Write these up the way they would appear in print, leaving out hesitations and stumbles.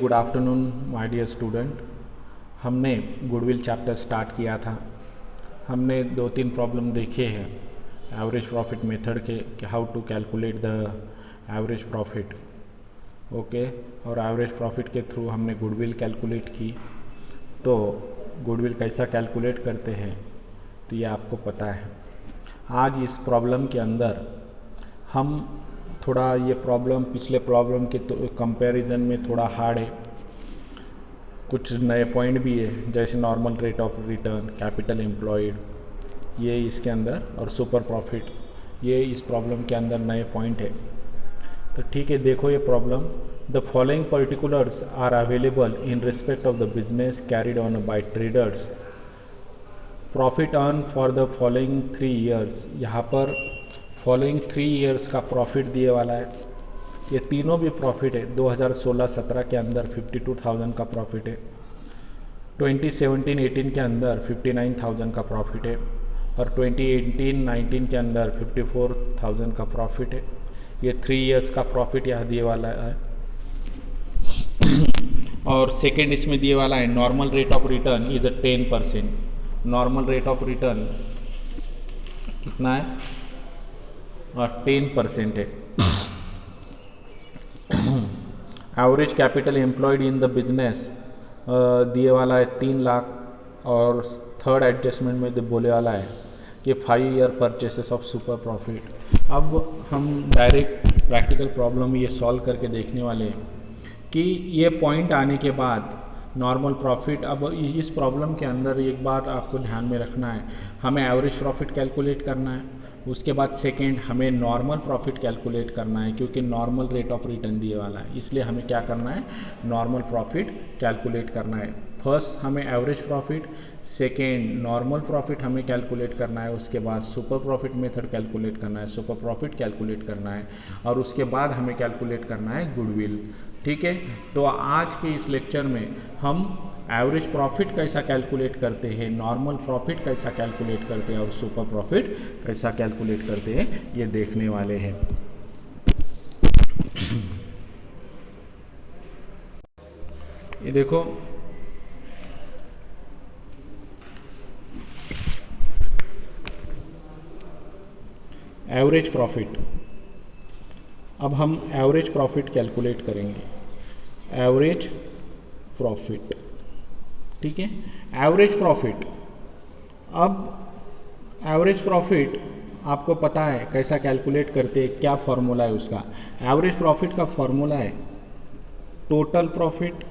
Good afternoon my dear student. हमने goodwill chapter start किया था। हमने 2-3 प्रॉब्लम देखे हैं एवरेज प्रॉफिट मेथड के कि how to calculate the average profit. Okay, और एवरेज प्रॉफिट के थ्रू हमने गुडविल कैलकुलेट की। तो गुडविल कैसा कैलकुलेट करते हैं तो ये आपको पता है। आज इस प्रॉब्लम के अंदर हम थोड़ा ये प्रॉब्लम पिछले प्रॉब्लम के कंपैरिजन में थोड़ा हार्ड है। कुछ नए पॉइंट भी है जैसे normal rate of return, capital employed, ये इसके अंदर, और सुपर प्रॉफिट, ये इस प्रॉब्लम के अंदर नए पॉइंट है। तो ठीक है, देखो ये problem. The following particulars are available in respect of the business carried on by traders. Profit earn for the following 3 years. यहाँ पर फॉलोइंग 3 ईयर्स का प्रॉफिट दिए वाला है। ये तीनों भी प्रॉफिट है। 2016-17 के अंदर 52,000 का प्रॉफिट है, 2017-18 के अंदर 59,000 का प्रॉफिट है, और 2018-19 के अंदर 54,000 का प्रॉफिट है। ये 3 ईयर्स का प्रॉफिट यहाँ दिए वाला है। और सेकेंड इसमें दिए वाला है normal rate of return is 10%। Normal rate of return कितना है? 10% है। Average capital employed in the business दिए वाला है 3 लाख, और थर्ड एडजस्टमेंट में बोले वाला है कि 5 year purchases of super profit. अब हम डायरेक्ट प्रैक्टिकल प्रॉब्लम ये सॉल्व करके देखने वाले हैं कि ये पॉइंट आने के बाद नॉर्मल प्रॉफिट। अब इस प्रॉब्लम के अंदर एक बात आपको ध्यान में रखना है, हमें एवरेज प्रॉफिट कैलकुलेट करना है। उसके बाद सेकेंड हमें नॉर्मल प्रॉफिट कैलकुलेट करना है, क्योंकि नॉर्मल रेट ऑफ रिटर्न दिए वाला है, इसलिए हमें क्या करना है, नॉर्मल प्रॉफिट कैलकुलेट करना है। फर्स्ट हमें average profit, second normal profit हमें कैलकुलेट करना है, उसके बाद सुपर प्रॉफिट मेथड कैलकुलेट करना है, सुपर प्रॉफिट कैलकुलेट करना है, और उसके बाद हमें कैलकुलेट करना है गुडविल। ठीक है, तो आज के इस लेक्चर में हम एवरेज प्रॉफिट कैसा कैलकुलेट करते हैं, नॉर्मल प्रॉफिट कैसा कैलकुलेट करते हैं, और सुपर प्रॉफिट कैसा कैलकुलेट करते हैं, ये देखने वाले हैं। ये देखो, एवरेज प्रॉफिट। अब हम एवरेज प्रॉफिट कैलकुलेट करेंगे। एवरेज प्रॉफिट, ठीक है, एवरेज प्रॉफिट। अब एवरेज प्रॉफिट आपको पता है कैसा कैलकुलेट करते हैं, क्या फॉर्मूला है उसका। एवरेज प्रॉफिट का फॉर्मूला है total profit,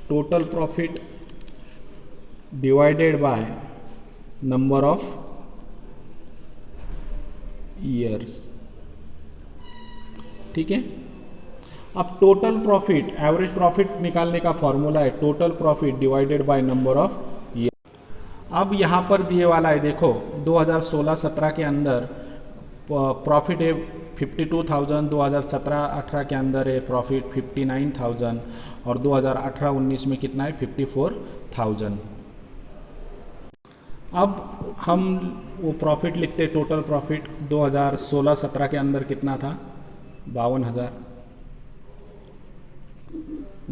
total profit divided by number of years. ठीक है, अब टोटल प्रॉफिट, एवरेज प्रॉफिट निकालने का फॉर्मूला है total profit divided by number of year. अब यहाँ पर दिए वाला है, देखो 2016-17 के अंदर प्रॉफिट है 52,000, 2017-18 के अंदर है प्रॉफिट 59,000, और 2018-19 में कितना है, 54,000। अब हम वो प्रॉफिट लिखते हैं, टोटल प्रॉफिट 2016-17 के अंदर कितना था, 52,000।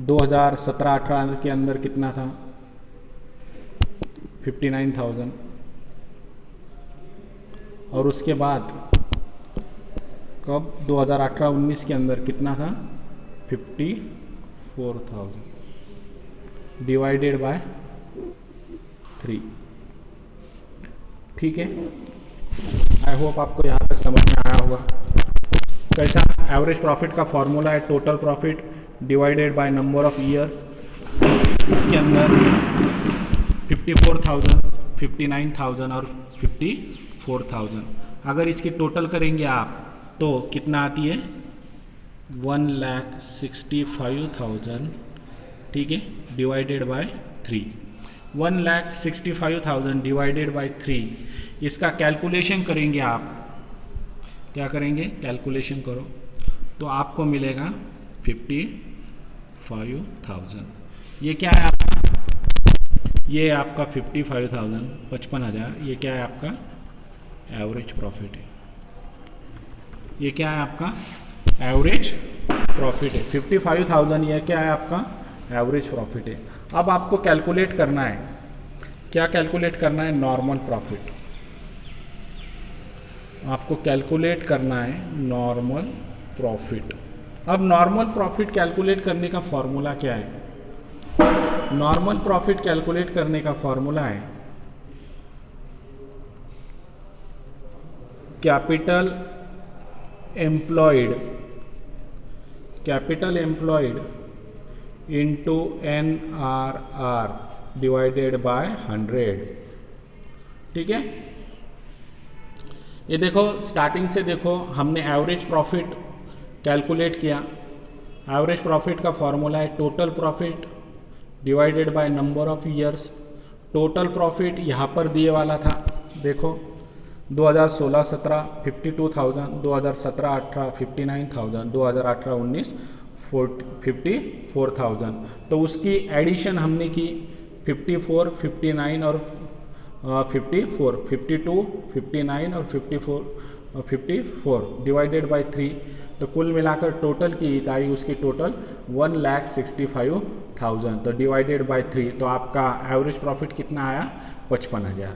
2017-18 के अंदर कितना था, 59,000। और उसके बाद कब, 2018-19 के अंदर कितना था, 54,000 डिवाइडेड बाय 3। ठीक है, आई होप आपको यहाँ तक समझ में आया होगा कैसा। एवरेज प्रॉफिट का फॉर्मूला है total profit divided by number of years. इसके अंदर 54,000, 59,000 और 54,000। अगर इसकी टोटल करेंगे आप तो कितना आती है, 1,65,000। ठीक है, डिवाइडेड बाय 3। 1,65,000 डिवाइडेड बाय 3, इसका कैलकुलेशन करेंगे आप। क्या करेंगे, कैलकुलेशन करो तो आपको मिलेगा 55,000। ये क्या है आपका, ये आपका 55,000, 55,000, ये क्या है आपका एवरेज प्रॉफिट है। ये क्या है आपका एवरेज प्रॉफिट है, 55,000 यह क्या है आपका एवरेज प्रॉफिट है। अब आपको कैलकुलेट करना है, क्या कैलकुलेट करना है, नॉर्मल प्रॉफिट। आपको कैलकुलेट करना है नॉर्मल प्रॉफिट। अब नॉर्मल प्रॉफिट कैलकुलेट करने का फॉर्मूला क्या है, नॉर्मल प्रॉफिट कैलकुलेट करने का फॉर्मूला है capital employed into NRR divided by 100। ठीक है, ये देखो स्टार्टिंग से देखो हमने एवरेज प्रॉफिट कैलकुलेट किया। एवरेज प्रॉफिट का फॉर्मूला है total profit divided by number of years. Total profit यहाँ पर दिए वाला था, देखो 2016-17 52,000, 2017-18 59,000, 2018-19 54,000। तो उसकी एडिशन हमने की 54, 59 और 54, 52, 59 और 54 डिवाइडेड बाय 3। तो कुल मिलाकर टोटल की आई उसकी टोटल 1,65,000। तो डिवाइडेड बाय 3 तो आपका एवरेज प्रॉफिट कितना आया, 55,000।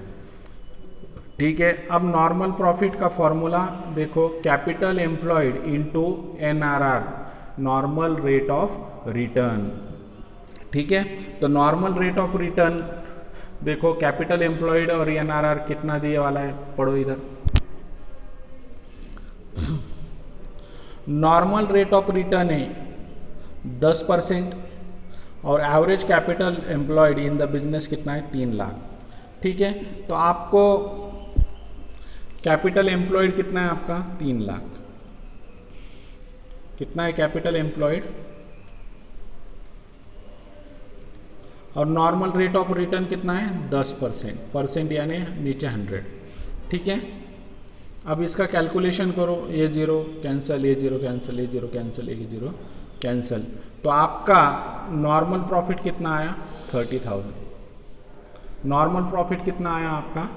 ठीक है, अब नॉर्मल प्रॉफिट का फॉर्मूला देखो capital employed into NRR normal rate of return. ठीक है, तो नॉर्मल रेट ऑफ रिटर्न देखो कैपिटल एम्प्लॉयड और NRR कितना दिए वाला है, पढ़ो इधर। नॉर्मल रेट ऑफ रिटर्न है 10% और average capital employed in the business कितना है, 3 लाख। ठीक है, तो आपको कैपिटल एम्प्लॉयड कितना है आपका, 3 लाख। कितना है कैपिटल एम्प्लॉयड, और नॉर्मल रेट ऑफ रिटर्न कितना है 10%, यानी नीचे 100। ठीक है, अब इसका कैलकुलेशन करो, ये 0 कैंसिल, ये 0 कैंसिल, ये 0 कैंसिल, ये 0 कैंसिल। तो आपका नॉर्मल प्रॉफिट कितना आया, 30,000। नॉर्मल प्रॉफिट कितना आया आपका,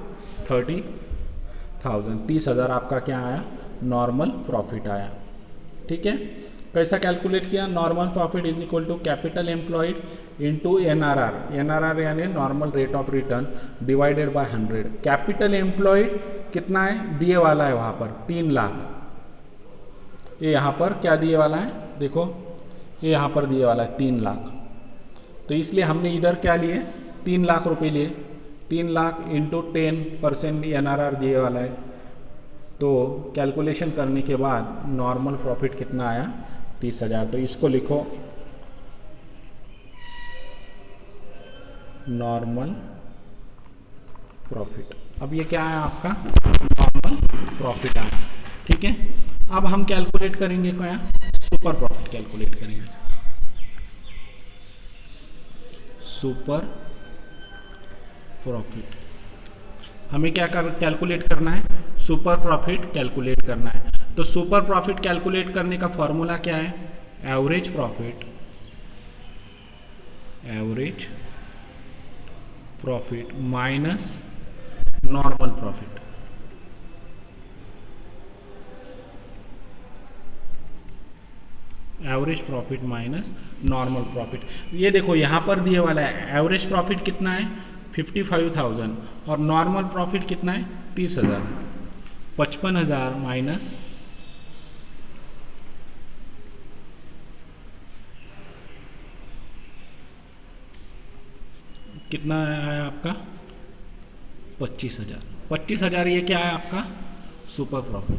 30,000 आपका क्या आया, नॉर्मल प्रॉफिट आया। ठीक है, कैसा कैलकुलेट किया, normal profit is equal to capital employed into NRR यानी normal rate of return divided by 100। Capital employed कितना है, दिए वाला है वहाँ पर 3 लाख। ये यहाँ पर क्या दिए वाला है, देखो ये यहाँ पर दिए वाला है 3 लाख। तो इसलिए हमने इधर क्या लिए, 3 लाख रुपए लिए। 3 लाख इंटू 10% NRR दिए वाला है। तो कैलकुलेशन करने के बाद नॉर्मल प्रॉफिट कितना आया, 30,000। तो इसको लिखो नॉर्मल प्रॉफिट। अब ये क्या है आपका, नॉर्मल प्रॉफिट आया। ठीक है, अब हम कैलकुलेट करेंगे क्या, सुपर प्रॉफिट कैलकुलेट करेंगे। सुपर प्रॉफिट हमें क्या कैलकुलेट करना है, सुपर प्रॉफिट कैलकुलेट करना है। तो सुपर प्रॉफिट कैलकुलेट करने का फॉर्मूला क्या है, average profit minus normal profit. Average profit minus normal profit. ये देखो यहां पर दिए वाला है एवरेज प्रॉफिट कितना है, 55,000 और नॉर्मल प्रॉफिट कितना है, 30,000। 55,000 माइनस कितना आया आपका, 25,000। 25,000 ये क्या है आपका, सुपर प्रॉफिट।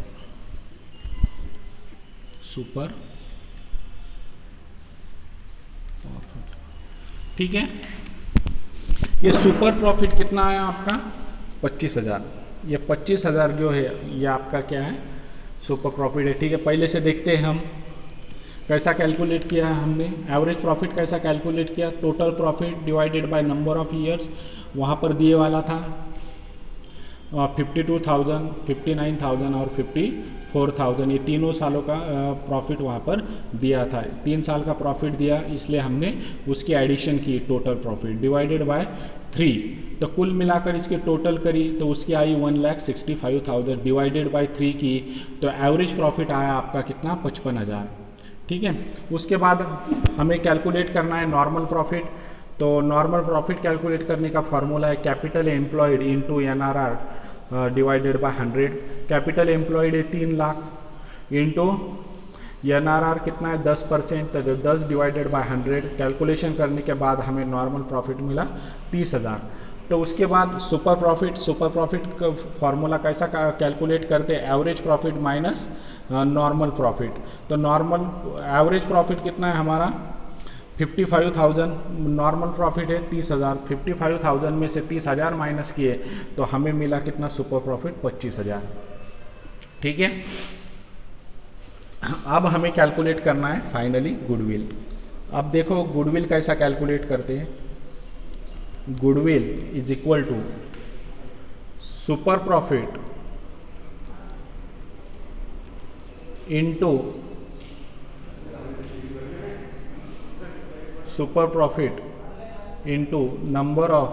ठीक है, ये सुपर प्रॉफिट कितना आया आपका, 25,000। ये 25,000 जो है ये आपका क्या है, सुपर प्रॉफिट है। ठीक है, पहले से देखते हैं हम कैसा कैलकुलेट किया है हमने। एवरेज प्रॉफिट कैसा कैलकुलेट किया, total profit divided by number of years. वहाँ पर दिए वाला था 52,000, 59,000 और 54,000। ये तीनों सालों का प्रॉफिट वहाँ पर दिया था। 3 साल का प्रॉफिट दिया, इसलिए हमने उसकी एडिशन की टोटल प्रॉफिट डिवाइडेड बाय 3। तो कुल मिलाकर इसकी टोटल करी तो उसकी आई 1,65,000 डिवाइडेड बाय 3 की। तो एवरेज प्रॉफिट आया आपका कितना, 55,000। ठीक है। उसके बाद हमें कैलकुलेट करना है नॉर्मल प्रॉफिट। तो नॉर्मल प्रॉफिट कैलकुलेट करने का फॉर्मूला है capital employed into NRR divided by 100। Capital employed है 3 लाख इंटू NRR कितना है 10%, तो 10 डिवाइडेड बाय 100 कैलकुलेशन करने के बाद हमें नॉर्मल प्रॉफिट मिला 30,000। तो उसके बाद सुपर प्रॉफिट का फॉर्मूला कैसा कैलकुलेट करते हैं, average profit minus normal profit. तो नॉर्मल एवरेज प्रॉफिट कितना है हमारा 55,000, नॉर्मल प्रॉफिट है 30,000। 55,000 में से 30,000 माइनस किए तो हमें मिला कितना सुपर प्रॉफिट 25,000। ठीक है। अब हमें कैलकुलेट करना है फाइनली गुडविल। अब देखो गुडविल कैसा कैलकुलेट करते हैं, goodwill is equal to super profit into super profit into number of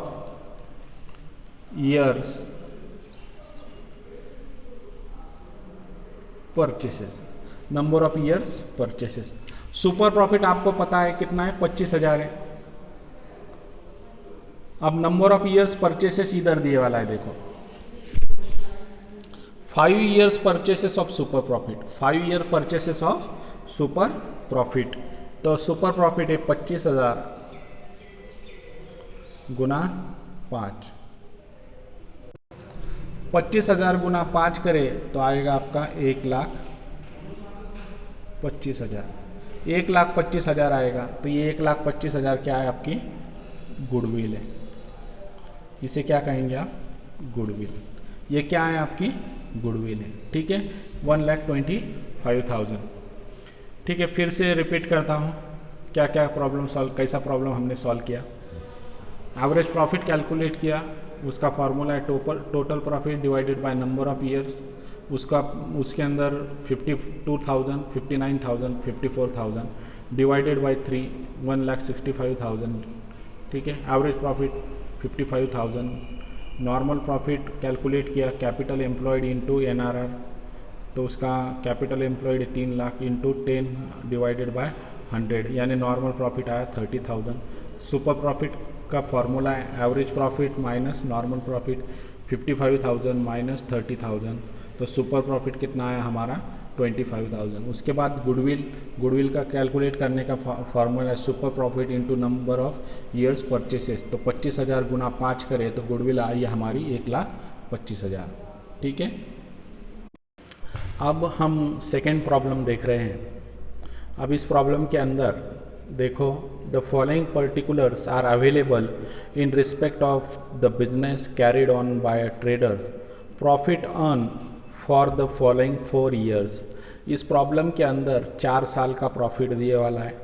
years purchases, number of years purchases. Super profit आपको पता है कितना है 25,000 है। अब नंबर ऑफ ईयर्स परचेसेस इधर दिए वाला है, देखो 5 years purchases of super profit, 5 year purchases of super profit. तो सुपर प्रॉफिट है 25,000 गुना 5, 25,000 गुना 5 करे तो आएगा आपका 1,25,000, 1,25,000 आएगा। तो ये 1,25,000 क्या है आपकी गुडविल है, इसे क्या कहेंगे आप गुडविल। ये क्या है आपकी गुडविल है। ठीक है 1,25,000। ठीक है, फिर से रिपीट करता हूँ क्या क्या प्रॉब्लम सॉल्व, कैसा प्रॉब्लम हमने सॉल्व किया। एवरेज प्रॉफिट कैलकुलेट किया, उसका फार्मूला है total profit divided by number of years. उसके अंदर 52,000, 59,000, 54,000 डिवाइडेड बाय 3, 1,65,000। ठीक है, average profit 55,000। Normal profit calculate किया कैपिटल एम्प्लॉयड इंटू NRR, तो उसका capital employed 3 lakh into 10 divided by 100, यानी नॉर्मल प्रॉफिट आया 30,000। सुपर प्रॉफिट का फॉर्मूला है average profit minus normal profit, 55,000 minus 30,000, तो सुपर प्रॉफिट कितना आया हमारा 25,000। उसके बाद गुडविल का कैलकुलेट करने का फॉर्मूला है super profit into number of years purchases. तो 25,000 गुना 5 करें तो गुडविल आई है हमारी 1,25,000। ठीक है, अब हम सेकेंड प्रॉब्लम देख रहे हैं। अब इस प्रॉब्लम के अंदर देखो the following particulars are available in respect of the business carried on by a trader, profit earn for the following 4 years. इस प्रॉब्लम के अंदर 4 साल का प्रॉफिट दिए वाला है।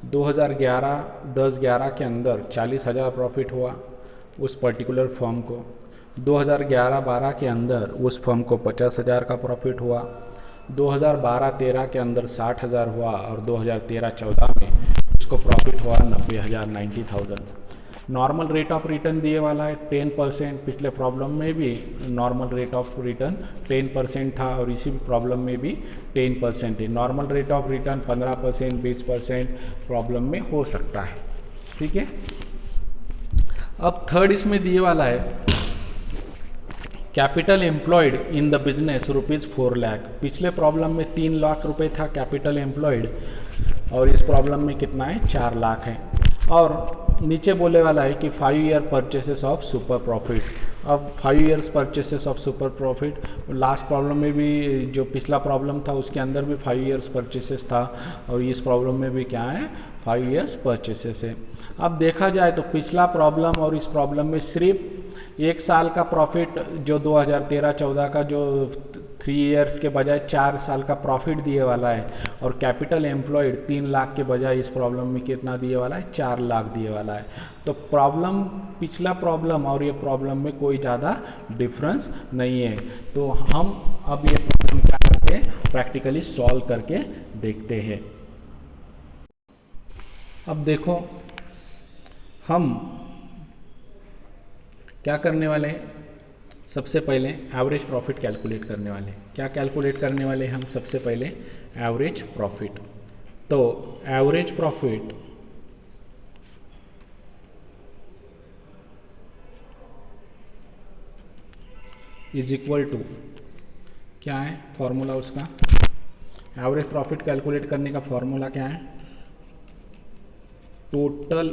2011-10-11 के अंदर 40,000 प्रॉफिट हुआ उस पर्टिकुलर फर्म को। 2011-12 के अंदर उस फर्म को 50,000 का प्रॉफिट हुआ। 2012-13 के अंदर 60,000 हुआ और 2013-14 में उसको प्रॉफिट हुआ 90,000, 90,000। नॉर्मल रेट ऑफ रिटर्न दिए वाला है 10%। पिछले प्रॉब्लम में भी नॉर्मल रेट ऑफ रिटर्न 10% था और इसी प्रॉब्लम में भी 10% है। Normal rate of return 15%, 20% problem में हो सकता है। ठीक है, अब थर्ड इसमें दिए वाला है capital employed in the business ₹4 lakh. पिछले प्रॉब्लम में 3 लाख रुपए था कैपिटल एम्प्लॉयड और इस प्रॉब्लम में कितना है 4 लाख है। और नीचे बोले वाला है कि 5 year purchases of super profit. अब 5 years purchases of super profit, last problem में भी जो पिछला प्रॉब्लम था उसके अंदर भी 5 ईयर्स परचेसेस था और इस प्रॉब्लम में भी क्या है 5 ईयर्स परचेसेस है। अब देखा जाए तो पिछला प्रॉब्लम और इस प्रॉब्लम में सिर्फ 1 साल का प्रॉफिट जो 2013-14 का जो 3 ईयर्स के बजाय 4 साल का प्रॉफिट दिए वाला है और कैपिटल एम्प्लॉयड 3 लाख के बजाय इस प्रॉब्लम में कितना दिए वाला है 4 लाख दिए वाला है। तो प्रॉब्लम पिछला प्रॉब्लम और ये प्रॉब्लम में कोई ज़्यादा डिफरेंस नहीं है। तो हम अब ये प्रॉब्लम क्या करते हैं प्रैक्टिकली सॉल्व करके देखते हैं। अब देखो हम क्या करने वाले हैं, सबसे पहले एवरेज प्रॉफिट कैलकुलेट करने वाले हैं। क्या कैलकुलेट करने वाले हम सबसे पहले एवरेज प्रॉफिट। तो average profit is equal to, क्या है फॉर्मूला उसका, एवरेज प्रॉफिट कैलकुलेट करने का फॉर्मूला क्या है, total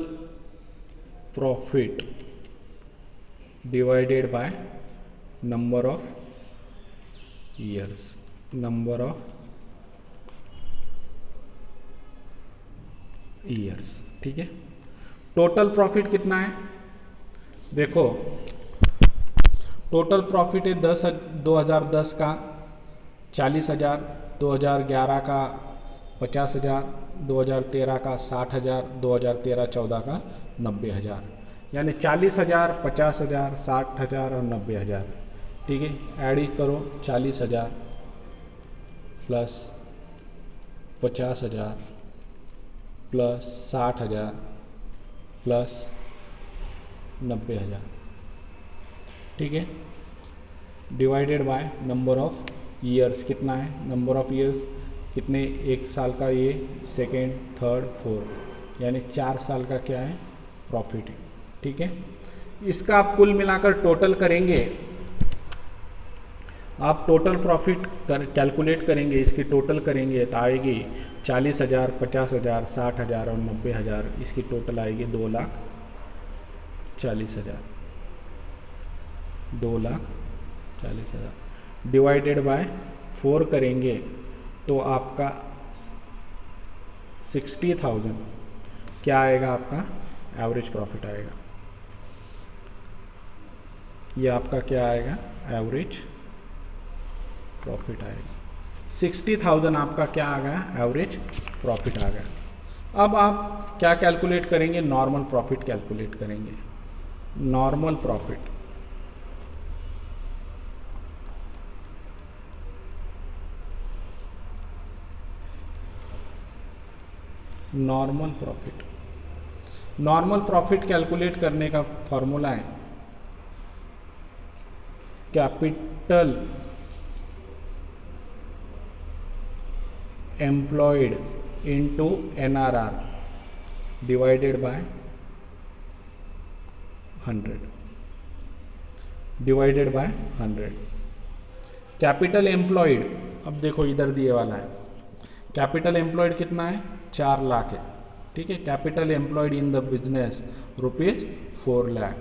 profit divided by number of years, number of years. ठीक है, टोटल प्रॉफिट कितना है, देखो टोटल प्रॉफिट है 2010 का 40,000, 2011 का 50,000, 2013 का 60,000, 2013-14 का 90,000, यानी 40,000, 50,000, 60,000 और 90,000। ठीक है, ऐड ही करो, 40,000 प्लस 50,000 प्लस 60,000 प्लस 90,000। ठीक है, divided by number of years, कितना है नंबर ऑफ ईयर्स, कितने, एक साल का ये, सेकेंड, थर्ड, फोर्थ, यानी 4 साल का क्या है प्रॉफिट है। ठीक है, इसका आप कुल मिलाकर टोटल करेंगे, आप टोटल प्रॉफिट कैलकुलेट करेंगे, इसकी टोटल करेंगे तो आएगी 40,000, 50,000, 60,000 और 90,000, इसकी टोटल आएगी 2,40,000, 2,40,000 डिवाइडेड बाय 4 करेंगे तो आपका 60,000 क्या आएगा, आपका एवरेज प्रॉफिट आएगा। ये आपका क्या आएगा, एवरेज प्रॉफिट आएगा। 60,000 आपका क्या आ गया, एवरेज प्रॉफिट आ गया। अब आप क्या कैलकुलेट करेंगे, नॉर्मल प्रॉफिट कैलकुलेट करेंगे। Normal profit, normal profit, normal profit calculate करने का फॉर्मूला है capital employed into NRR divided by 100, divided by 100। Capital employed, अब देखो इधर दिए वाला है, कैपिटल एम्प्लॉयड कितना है, 4 लाख है। ठीक है, capital employed in the business ₹4 lakh,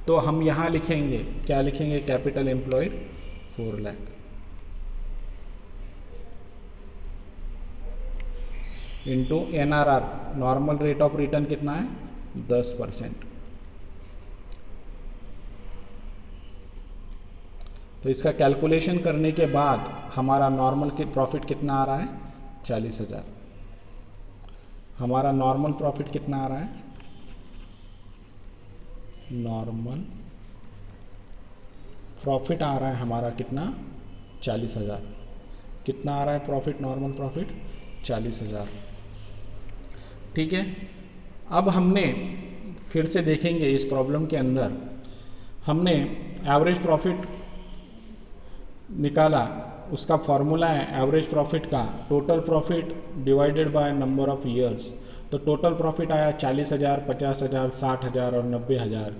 तो हम यहाँ लिखेंगे, क्या लिखेंगे, capital employed 4 lakh into NRR, normal rate of return कितना है, 10%। तो इसका कैलकुलेशन करने के बाद हमारा नॉर्मल की प्रॉफिट कितना आ रहा है, 40,000। हमारा नॉर्मल प्रॉफिट कितना आ रहा है, नॉर्मल प्रॉफिट आ रहा है हमारा कितना, 40,000। कितना आ रहा है प्रॉफिट, नॉर्मल प्रॉफिट 40,000। ठीक है, अब हमने फिर से देखेंगे इस प्रॉब्लम के अंदर हमने एवरेज प्रॉफिट निकाला, उसका फॉर्मूला है एवरेज प्रॉफिट का total profit divided by number of years. तो टोटल प्रॉफिट आया 40,000, 50,000, 60,000 और 90,000,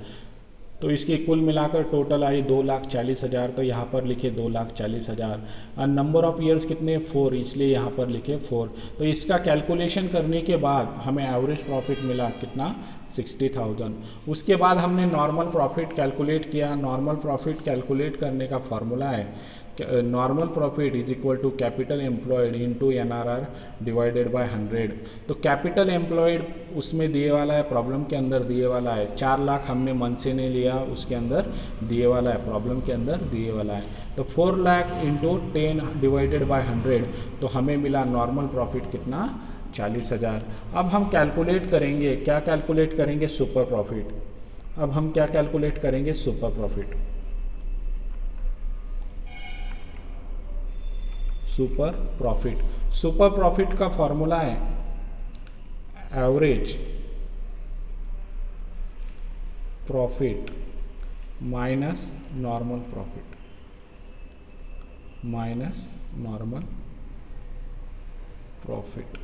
तो इसकी कुल मिलाकर टोटल आई 2,40,000। तो यहाँ पर लिखे 2,40,000 और नंबर ऑफ ईयर्स कितने, 4, इसलिए यहाँ पर लिखे 4। तो इसका कैलकुलेशन करने के बाद हमें एवरेज प्रॉफिट मिला कितना, 60,000। उसके बाद हमने नॉर्मल प्रॉफिट कैलकुलेट किया। नॉर्मल प्रॉफिट कैलकुलेट करने का फॉर्मूला है normal profit is equal to capital employed into NRR divided by 100। तो कैपिटल एम्प्लॉयड उसमें दिए वाला है, प्रॉब्लम के अंदर दिए वाला है 4 लाख, हमने मन से नहीं लिया, उसके अंदर दिए वाला है, प्रॉब्लम के अंदर दिए वाला है। तो 4 लाख इंटू 10 डिवाइडेड बाय 100, तो हमें मिला नॉर्मल प्रॉफिट कितना, 40,000। अब हम कैलकुलेट करेंगे, क्या कैलकुलेट करेंगे, सुपर प्रॉफिट। अब हम क्या कैलकुलेट करेंगे, super profit. Super profit, super profit का फॉर्मूला है average profit minus normal profit, minus normal profit.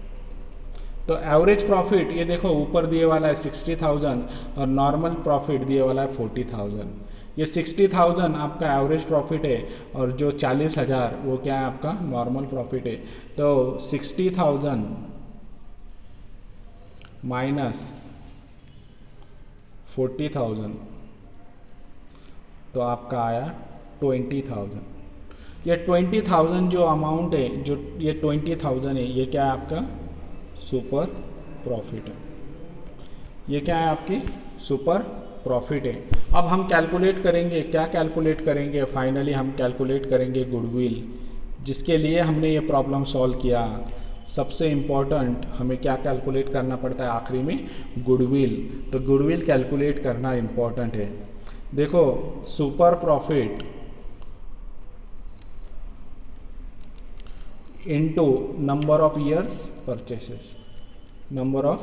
तो एवरेज प्रॉफिट ये देखो ऊपर दिए वाला है 60,000 और नॉर्मल प्रॉफिट दिए वाला है 40,000। ये 60,000 आपका एवरेज प्रॉफिट है और जो 40,000 वो क्या है आपका नॉर्मल प्रॉफिट है। तो 60,000 माइनस 40,000 तो आपका आया 20,000। ये 20,000 जो अमाउंट है, जो ये 20,000 है, ये क्या है आपका सुपर प्रॉफिट है। ये क्या है आपकी सुपर प्रॉफिट है। अब हम कैलकुलेट करेंगे, क्या कैलकुलेट करेंगे, फाइनली हम कैलकुलेट करेंगे गुडविल, जिसके लिए हमने ये प्रॉब्लम सॉल्व किया। सबसे इम्पॉर्टेंट हमें क्या कैलकुलेट करना पड़ता है आखिरी में, गुडविल। तो गुडविल कैलकुलेट करना इम्पॉर्टेंट है। देखो super profit into number of years purchases, number of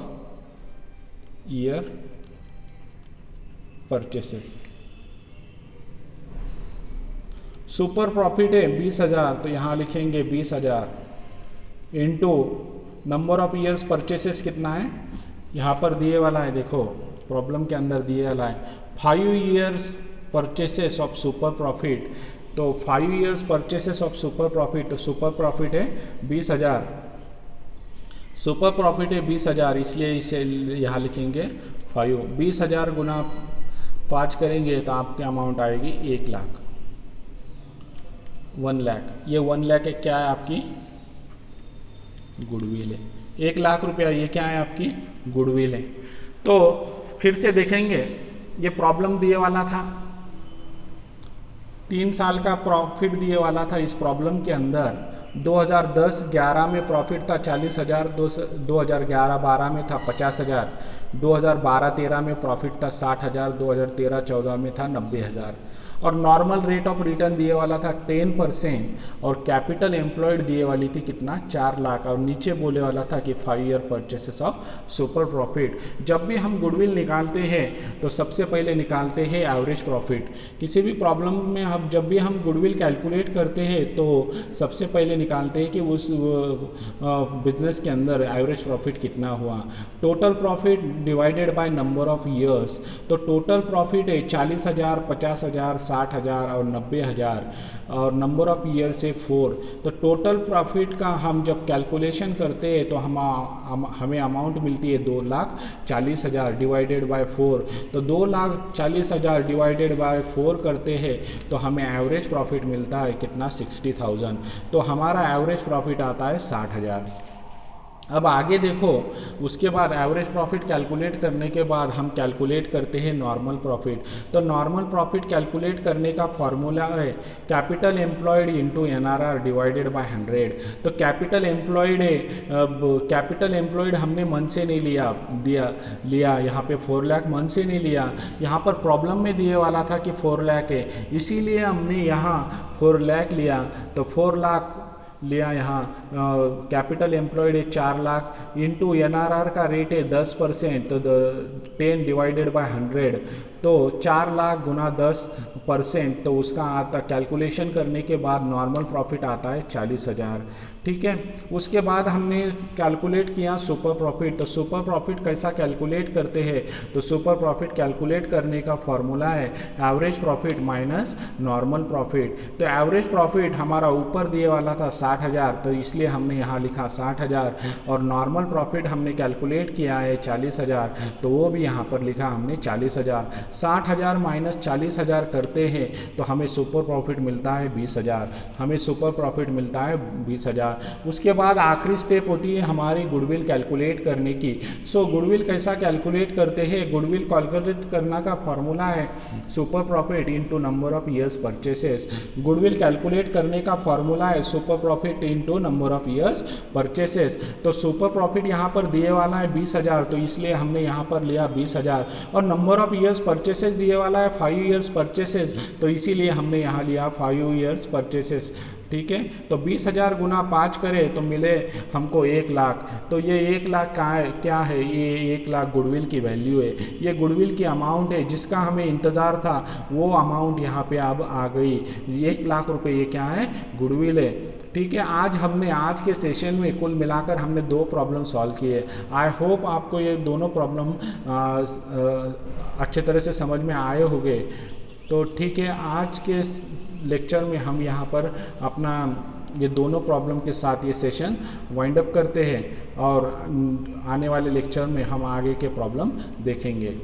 year purchases. Super profit है 20,000 तो यहाँ लिखेंगे 20,000 into number of years purchases कितना है, यहाँ पर दिए वाला है, देखो प्रॉब्लम के अंदर दिए वाला है 5 years purchases of super profit. तो 5 years purchases of super profit, तो सुपर प्रॉफिट है 20,000, सुपर प्रॉफिट है 20,000, इसलिए इसे यहाँ लिखेंगे 5। 20,000 गुना 5 करेंगे तो आपकी अमाउंट आएगी 1 लाख, 1 लाख। ये 1 लाख क्या है आपकी गुडविल है। 1 लाख रुपया ये क्या है आपकी गुडविल है। तो फिर से देखेंगे, ये प्रॉब्लम दिए वाला था, 3 साल का प्रॉफिट दिए वाला था। इस प्रॉब्लम के अंदर 2010-11 में प्रॉफिट था 40,000, 2011-12 में था 50,000, 2012-13 में प्रॉफिट था 60,000, 2013-14 में था 90,000। और नॉर्मल रेट ऑफ रिटर्न दिए वाला था 10% और कैपिटल एम्प्लॉयड दिए वाली थी कितना 4 लाख, और नीचे बोले वाला था कि 5 year purchases of super profit. जब भी हम गुडविल निकालते हैं तो सबसे पहले निकालते हैं एवरेज प्रॉफिट। किसी भी प्रॉब्लम में हम जब भी हम गुडविल कैलकुलेट करते हैं तो सबसे पहले निकालते हैं कि उस बिजनेस के अंदर एवरेज प्रॉफिट कितना हुआ। Total profit divided by number of years, तो टोटल प्रॉफिट है 40,000, 50,000, 60,000 और 90,000 और नंबर ऑफ ईयर से 4। तो टोटल प्रॉफिट का हम जब कैलकुलेशन करते हैं तो हमें अमाउंट मिलती है 2,40,000 डिवाइडेड बाय 4। तो 2,40,000 डिवाइडेड बाय 4 करते हैं तो हमें एवरेज प्रॉफिट मिलता है कितना 60,000। तो हमारा एवरेज प्रॉफिट आता है 60,000। अब आगे देखो, उसके बाद एवरेज प्रॉफिट कैलकुलेट करने के बाद हम कैलकुलेट करते हैं नॉर्मल प्रॉफिट। तो नॉर्मल प्रॉफिट कैलकुलेट करने का फॉर्मूला है capital employed into NRR divided by 100। तो कैपिटल एम्प्लॉयड है, कैपिटल एम्प्लॉयड हमने मन से नहीं लिया यहाँ पे 4 लाख मन से नहीं लिया, यहाँ पर प्रॉब्लम में दिए वाला था कि 4 लाख है, इसीलिए हमने यहाँ 4 लाख लिया। तो 4 लाख लिया यहाँ, कैपिटल एम्प्लॉयड है 4 लाख इंटू एनआरआर का रेट है 10%, तो 10 डिवाइडेड बाय 100, तो 4 लाख गुना 10%, तो उसका आता कैलकुलेशन करने के बाद नॉर्मल प्रॉफिट आता है 40,000। ठीक है, उसके बाद हमने कैलकुलेट किया सुपर प्रॉफिट। तो सुपर प्रॉफिट कैसा कैलकुलेट करते हैं, तो सुपर प्रॉफिट कैलकुलेट करने का फॉर्मूला है average profit minus normal profit. तो एवरेज प्रॉफिट हमारा ऊपर दिए वाला था 60,000, तो इसलिए हमने यहाँ लिखा 60,000, और नॉर्मल प्रॉफिट हमने कैलकुलेट किया है 40,000, तो वो भी यहाँ पर लिखा हमने 40,000। 60,000 माइनस 40,000 करते हैं तो हमें सुपर प्रॉफिट मिलता है 20,000, हमें सुपर प्रॉफिट मिलता है 20,000। उसके बाद आखिरी स्टेप होती है हमारी गुडविल कैलकुलेट करने की। सो गुडविल कैसा कैलकुलेट करते हैं, गुडविल कैलकुलेट करना का फॉर्मूला है super profit into number of years purchases. Goodwill calculate करने का फॉर्मूला है super profit into number of years purchases. तो सुपर प्रॉफिट यहाँ पर दिए वाला है 20,000, तो इसलिए हमने यहाँ पर लिया 20,000, और नंबर ऑफ ईयर्स परचेसेस दिए वाला है 5 ईयर्स परचेसेस, तो इसीलिए हमने यहाँ लिया 5 ईयर्स परचेसेस। ठीक है, तो 20,000 गुना 5 करें तो मिले हमको 1 लाख। तो ये 1 लाख क्या है, ये 1 लाख गुडविल की वैल्यू है, ये गुडविल की अमाउंट है जिसका हमें इंतज़ार था, वो अमाउंट यहाँ पे अब आ गई। 1 लाख रुपए ये क्या है गुडविल है। ठीक है, आज के सेशन में कुल मिलाकर हमने 2 प्रॉब्लम सॉल्व किए। आई होप आपको ये दोनों प्रॉब्लम अच्छे तरह से समझ में आए होंगे। तो ठीक है, आज के लेक्चर में हम यहाँ पर अपना ये दोनों प्रॉब्लम के साथ ये सेशन वाइंड अप करते हैं और आने वाले लेक्चर में हम आगे के प्रॉब्लम देखेंगे।